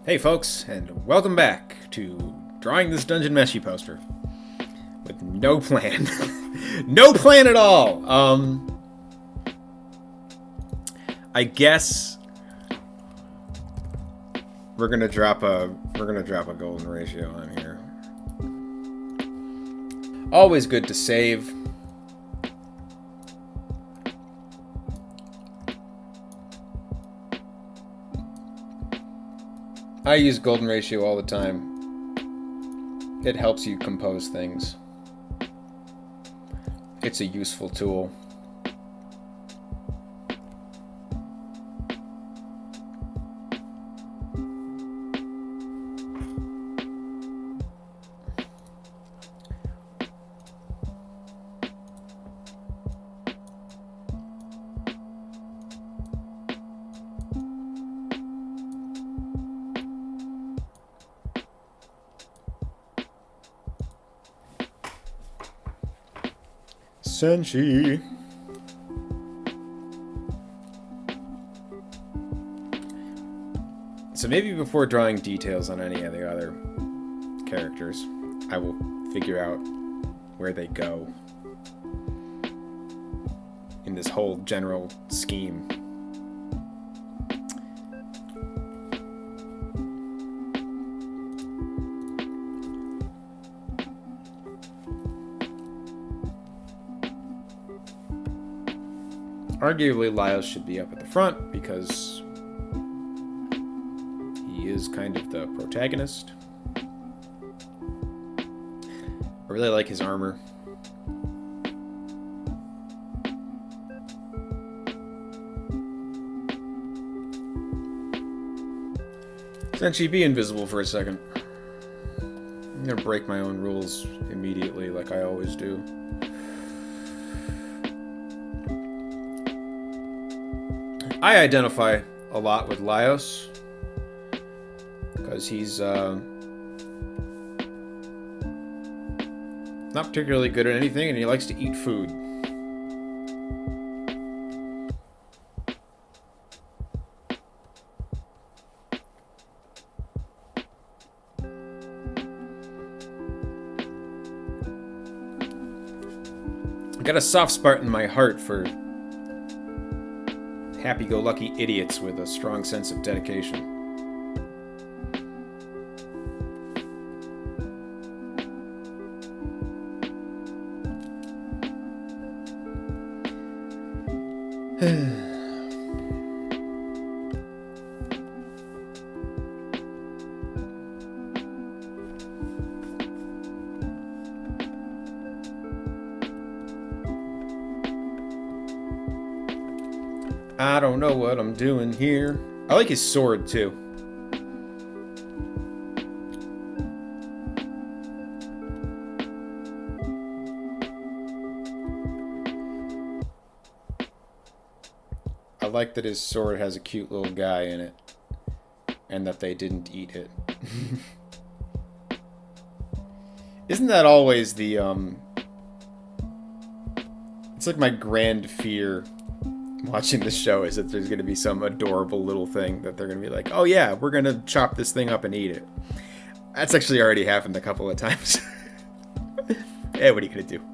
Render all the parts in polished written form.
Hey folks, and welcome back to Drawing This Dungeon Meshi poster. With no plan. No plan at all! I guess we're gonna drop a golden ratio on here. Always good to save. I use golden ratio all the time. It helps you compose things. It's a useful tool. Senshi. So maybe before drawing details on any of the other characters, I will figure out where they go in this whole general scheme. Arguably, Laios should be up at the front because he is kind of the protagonist. I really like his armor. Essentially, be invisible for a second. I'm gonna break my own rules immediately, like I always do. I identify a lot with Laios because he's not particularly good at anything and he likes to eat food. I got a soft spot in my heart for happy-go-lucky idiots with a strong sense of dedication. I don't know what I'm doing here. I like his sword, too. I like that his sword has a cute little guy in it. And that they didn't eat it. Isn't that always the, It's like my grand fear watching the show is that there's going to be some adorable little thing that they're going to be like, oh yeah, we're going to chop this thing up and eat it. That's actually already happened a couple of times. Yeah, what are you going to do?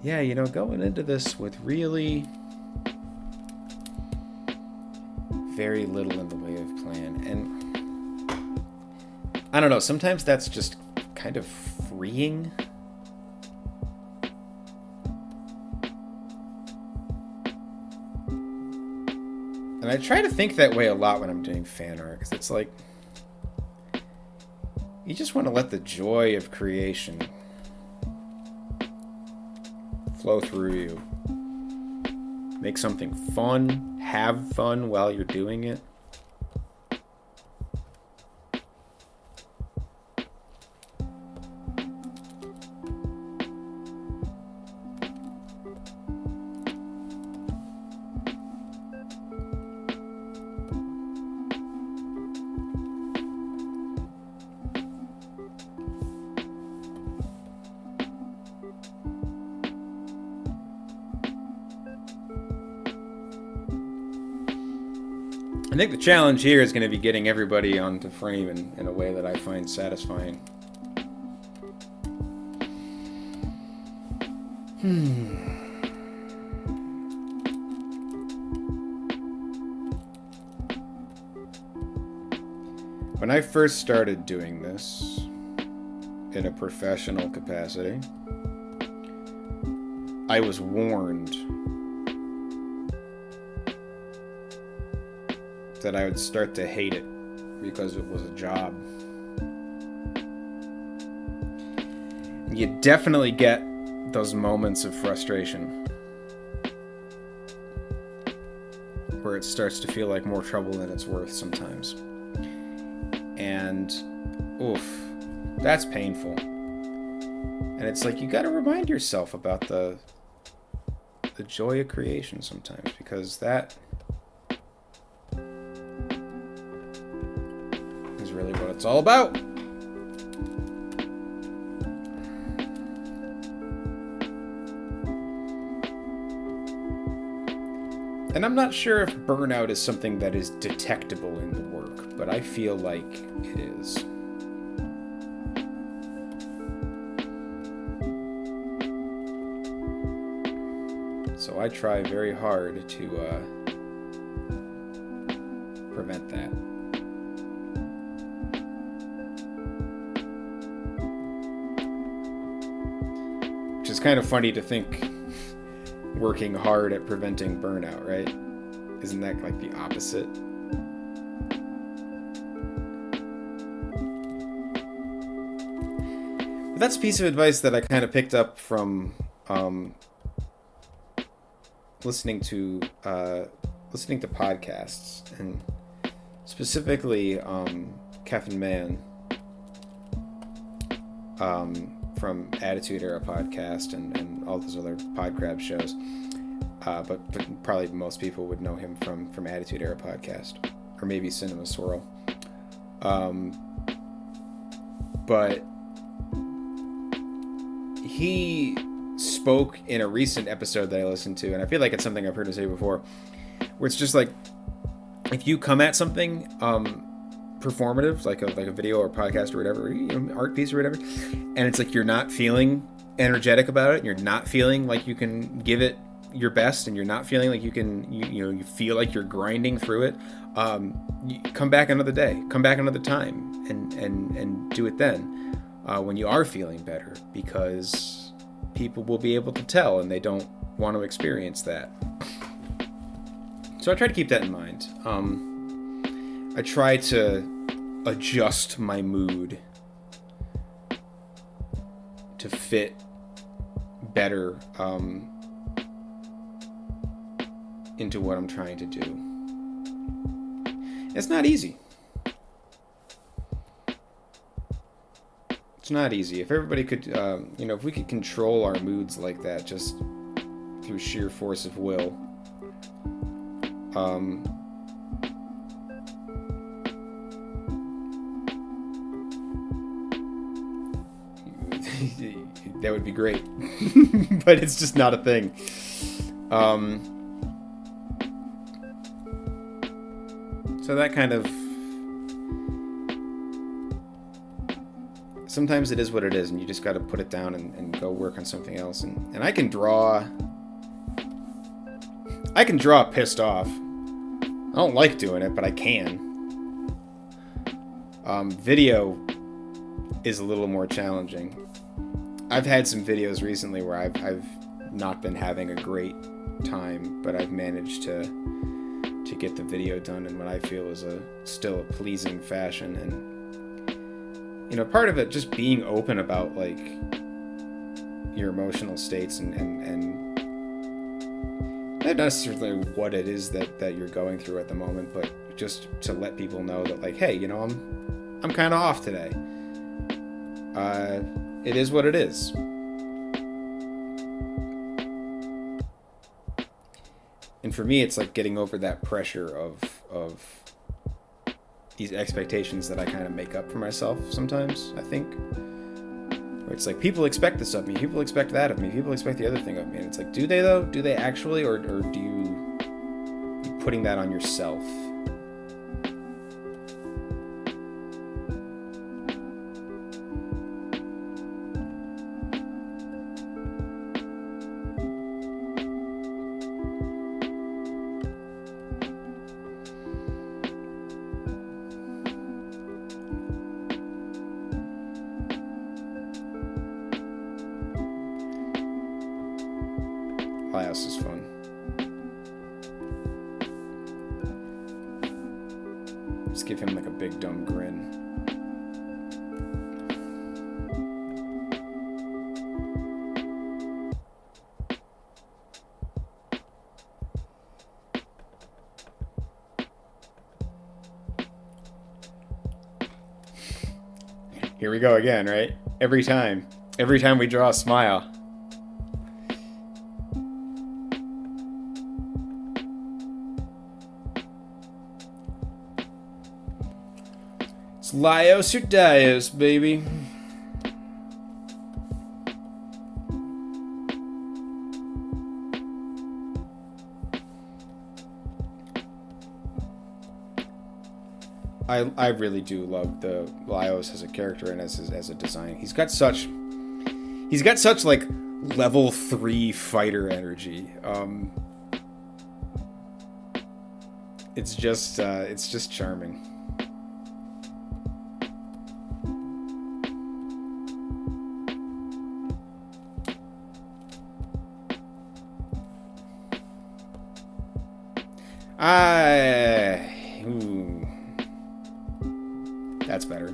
Yeah, you know, going into this with really very little in the way of plan. And I don't know, sometimes that's just kind of freeing. And I try to think that way a lot when I'm doing fan art, because it's like, you just want to let the joy of creation flow through you. Make something fun, have fun while you're doing it. I think the challenge here is going to be getting everybody onto frame in a way that I find satisfying. When I first started doing this in a professional capacity, I was warned that I would start to hate it because it was a job. You definitely get those moments of frustration where it starts to feel like more trouble than it's worth sometimes. And oof, that's painful. And it's like you got to remind yourself about the joy of creation sometimes, because that is really what it's all about. And I'm not sure if burnout is something that is detectable in the work, but I feel like it is. So I try very hard to prevent that. Which is kind of funny to think working hard at preventing burnout, right? Isn't that like the opposite? But that's a piece of advice that I kind of picked up from listening to podcasts, and specifically Kevin Mann from Attitude Era podcast and all those other Podcrab shows, but probably most people would know him from Attitude Era podcast, or maybe Cinema Swirl. But he spoke in a recent episode that I listened to, and I feel like it's something I've heard him say before, where it's just like, if you come at something performative, like a video or podcast or whatever, art piece or whatever, and it's like you're not feeling energetic about it, and you're not feeling like you can give it your best, and you're not feeling like you can, you feel like you're grinding through it, you come back another day, come back another time, and do it then, when you are feeling better, because people will be able to tell, and they don't want to experience that. So I try to keep that in mind. I try to adjust my mood to fit better into what I'm trying to do. It's not easy. It's not easy. If everybody could, if we could control our moods like that just through sheer force of will, that would be great. But it's just not a thing. So that kind of, sometimes it is what it is, and you just got to put it down and go work on something else. And I can draw pissed off. I don't like doing it, but I can. Video is a little more challenging. I've had some videos recently where I've not been having a great time, but I've managed to get the video done in what I feel is still a pleasing fashion. And part of it just being open about like your emotional states and not necessarily what it is that you're going through at the moment, but just to let people know that, like, hey, I'm kind of off today. It is what it is. And for me, it's like getting over that pressure of these expectations that I kind of make up for myself sometimes, I think. Where it's like, people expect this of me, people expect that of me, people expect the other thing of me. And it's like, do they though? Do they actually? Or do you putting that on yourself? Laios is fun. Just give him like a big dumb grin. Here we go again, right? Every time we draw a smile. It's Laios or Dios, baby. I really do love the Laios as a character and as a design. He's got such like level 3 fighter energy. It's just charming. That's better.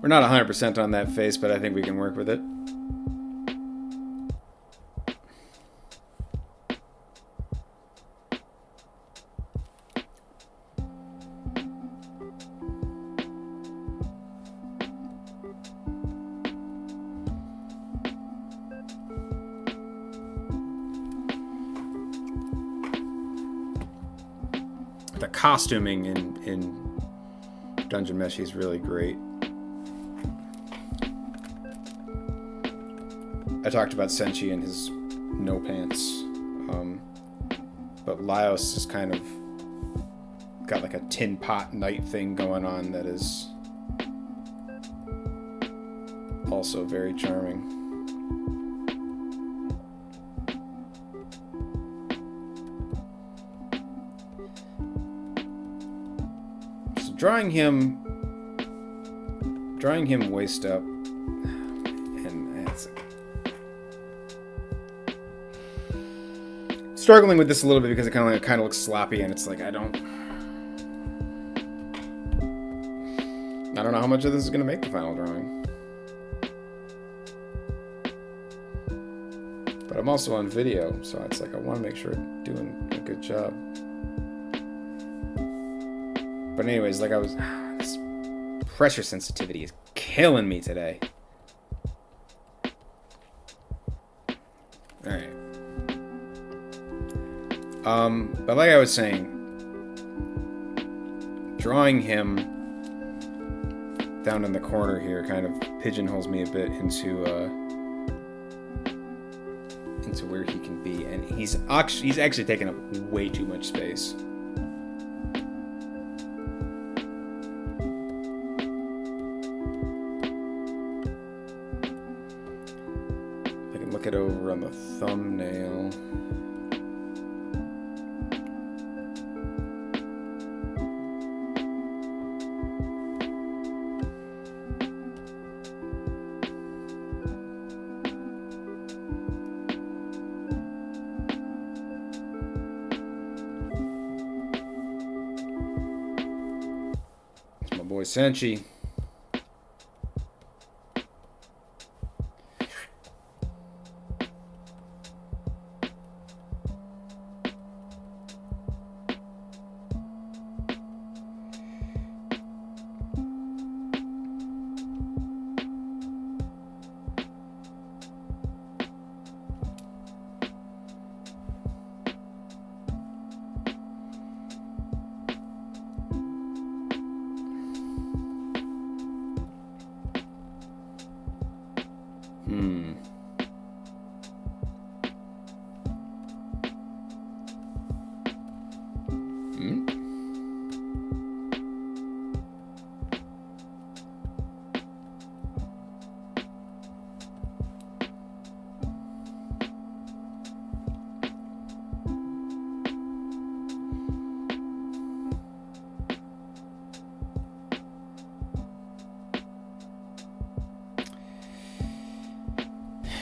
We're not 100% on that face, but I think we can work with it. The costuming in Dungeon Meshi is really great. I talked about Senshi and his no pants, but Laios is kind of got like a tin pot knight thing going on that is also very charming. Drawing him waist up, and it's struggling with this a little bit because it kind of looks sloppy, and it's like I don't know how much of this is gonna make the final drawing. But I'm also on video, so it's like I want to make sure I'm doing a good job. But anyways, like this pressure sensitivity is killing me today. Alright. But like I was saying, drawing him down in the corner here kind of pigeonholes me a bit into where he can be, and he's actually taking up way too much space. Look it over on the thumbnail. It's my boy Senshi.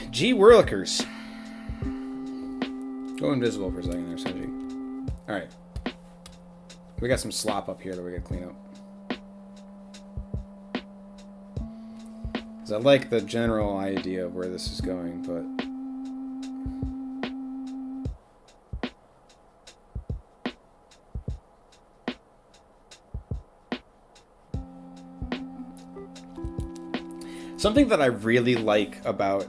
Gee whirlikers. Go invisible for a second there, Sanji. Alright. We got some slop up here that we gotta clean up. Because I like the general idea of where this is going, but... Something that I really like about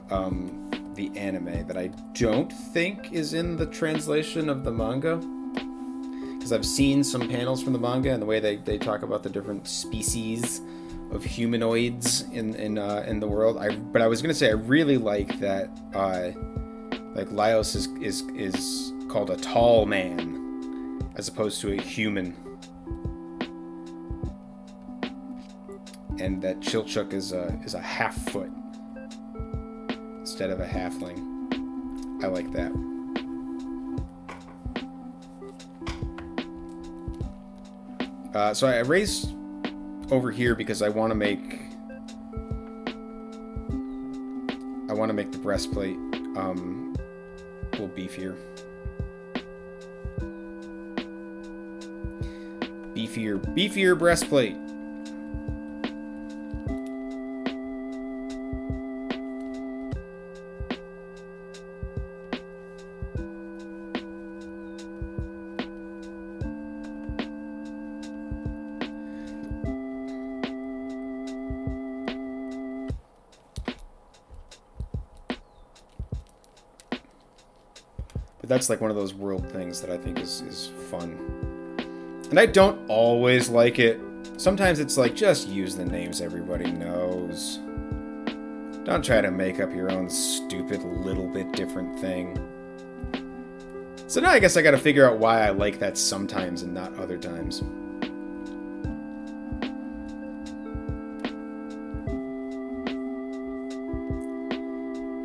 the anime that I don't think is in the translation of the manga, because I've seen some panels from the manga and the way they talk about the different species of humanoids in the world. But I was gonna say I really like that like Laios is called a tall man as opposed to a human. And that Chilchuk is a half-foot instead of a halfling. I like that. So I raised over here because I want to make the breastplate a little beefier. Beefier breastplate. That's like one of those world things that I think is fun. And I don't always like it. Sometimes it's like, just use the names everybody knows. Don't try to make up your own stupid little bit different thing. So now I guess I gotta figure out why I like that sometimes and not other times.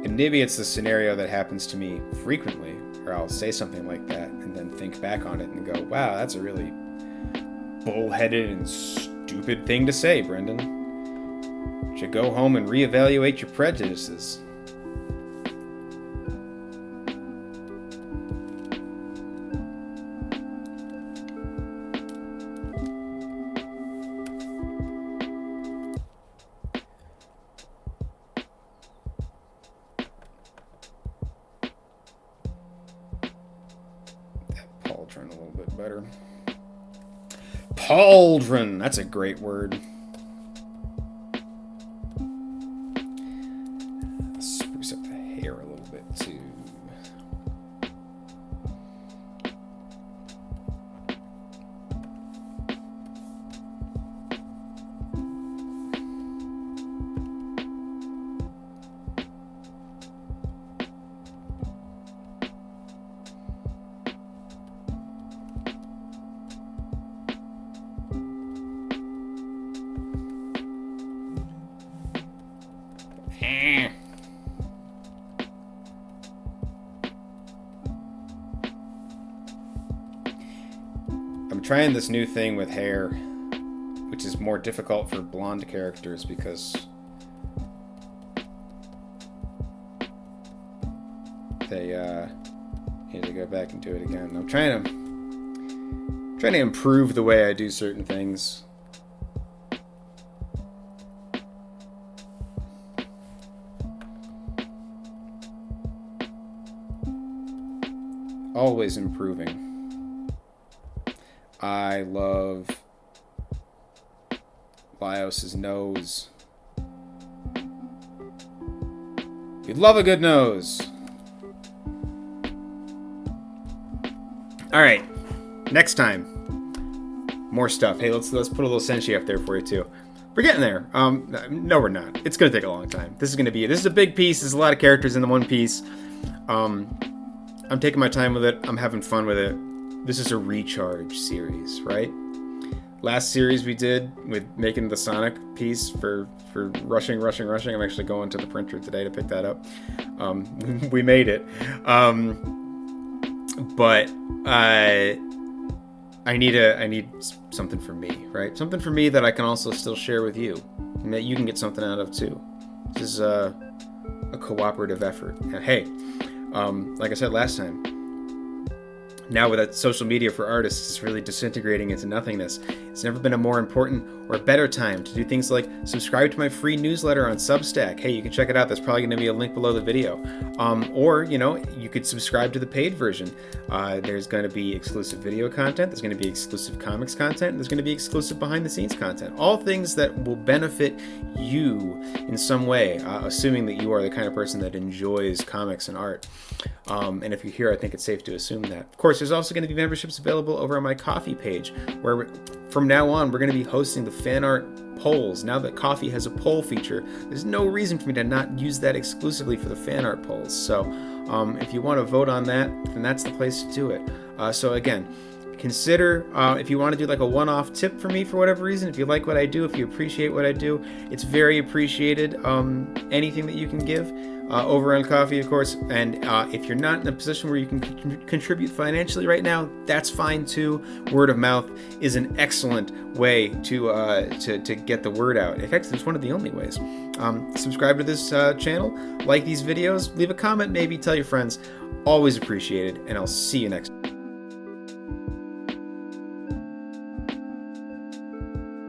And maybe it's the scenario that happens to me frequently, or I'll say something like that and then think back on it and go, wow, that's a really bullheaded and stupid thing to say, Brendan. You should go home and reevaluate your prejudices. Pauldron a little bit better. Pauldron! That's a great word. Spruce up the hair a little bit too. I'm trying this new thing with hair, which is more difficult for blonde characters because they need to go back and do it again. I'm trying to improve the way I do certain things. Always improving. I love Laios' nose. We love a good nose. Alright. Next time. More stuff. Hey, let's put a little Senshi up there for you too. We're getting there. No, we're not. It's gonna take a long time. This is a big piece. There's a lot of characters in the one piece. I'm taking my time with it. I'm having fun with it. This is a recharge series, right? Last series we did with making the Sonic piece for rushing. I'm actually going to the printer today to pick that up. We made it. But I need something for me, right? Something for me that I can also still share with you, and that you can get something out of too. This is a a cooperative effort. And hey, like I said last time, now with that social media for artists is really disintegrating into nothingness, it's never been a more important or better time to do things like subscribe to my free newsletter on Substack. Hey, you can check it out. There's probably going to be a link below the video. Or, you could subscribe to the paid version. There's going to be exclusive video content. There's going to be exclusive comics content. There's going to be exclusive behind the scenes content. All things that will benefit you in some way, assuming that you are the kind of person that enjoys comics and art. And if you're here, I think it's safe to assume that. Of course, there's also going to be memberships available over on my Ko-fi page, where from now on, we're going to be hosting the fan art polls. Now that Ko-fi has a poll feature, there's no reason for me to not use that exclusively for the fan art polls. So if you want to vote on that, then that's the place to do it. So again, consider if you want to do like a one-off tip for me for whatever reason, if you like what I do, if you appreciate what I do, it's very appreciated. Anything that you can give over on Ko-fi, of course. And if you're not in a position where you can contribute financially right now, that's fine too. Word of mouth is an excellent way to get the word out. In fact, it's one of the only ways. Subscribe to this channel, like these videos, leave a comment, maybe tell your friends. Always appreciated, and I'll see you next time.